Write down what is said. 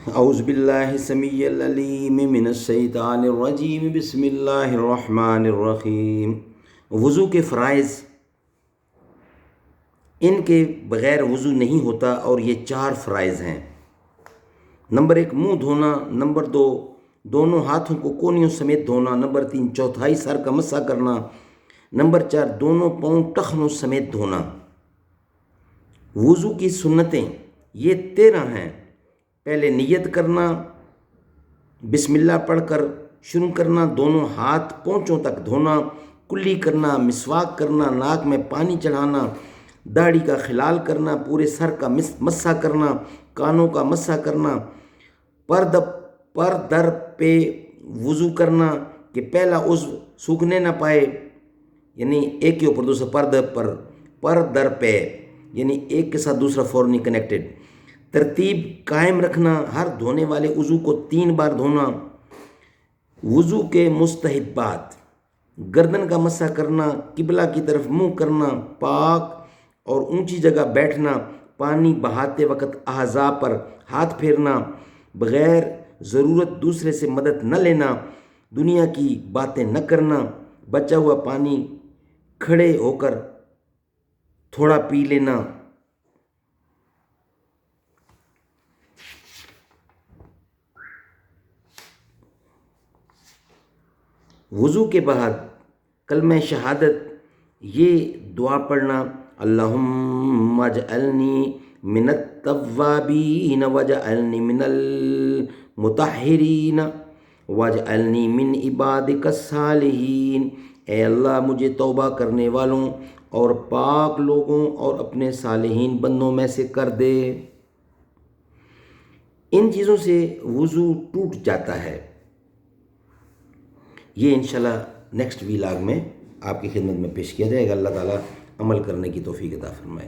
اعوذ باللہ السمیع العلیم من الشیطان الرجیم، بسم اللہ الرحمن الرحیم۔ وضو کے فرائض، ان کے بغیر وضو نہیں ہوتا، اور یہ 4 فرائض ہیں۔ نمبر 1 منہ دھونا، نمبر 2 دونوں ہاتھوں کو کونیوں سمیت دھونا، نمبر 3 چوتھائی سر کا مسح کرنا، نمبر 4 دونوں پاؤں ٹخنوں سمیت دھونا۔ وضو کی سنتیں یہ 13 ہیں۔ پہلے نیت کرنا، بسم اللہ پڑھ کر شروع کرنا، دونوں ہاتھ پونچھوں تک دھونا، کلی کرنا، مسواک کرنا، ناک میں پانی چڑھانا، داڑھی کا خلال کرنا، پورے سر کا مسح کرنا، کانوں کا مسح کرنا، پر در پہ وضو کرنا کہ پہلا عضو سوکھنے نہ پائے، یعنی ایک کے اوپر دوسرا پر در پہ، یعنی ایک کے ساتھ دوسرا فوراً کنیکٹڈ۔ ترتیب قائم رکھنا، ہر دھونے والے عضو کو 3 بار دھونا۔ وضو کے مستحبات: گردن کا مسح کرنا، قبلہ کی طرف منہ کرنا، پاک اور اونچی جگہ بیٹھنا، پانی بہاتے وقت اعضاء پر ہاتھ پھیرنا، بغیر ضرورت دوسرے سے مدد نہ لینا، دنیا کی باتیں نہ کرنا، بچا ہوا پانی کھڑے ہو کر تھوڑا پی لینا۔ وضو کے بعد کلمہ شہادت یہ دعا پڑھنا: اللہم اجعلنی من التوابین واجعلنی من المطہرین واجعلنی من عبادک الصالحین۔ اے اللہ مجھے توبہ کرنے والوں اور پاک لوگوں اور اپنے صالحین بندوں میں سے کر دے۔ ان چیزوں سے وضو ٹوٹ جاتا ہے۔ یہ انشاءاللہ نیکسٹ ویلاگ میں آپ کی خدمت میں پیش کیا جائے گا۔ اللہ تعالیٰ عمل کرنے کی توفیق عطا فرمائے۔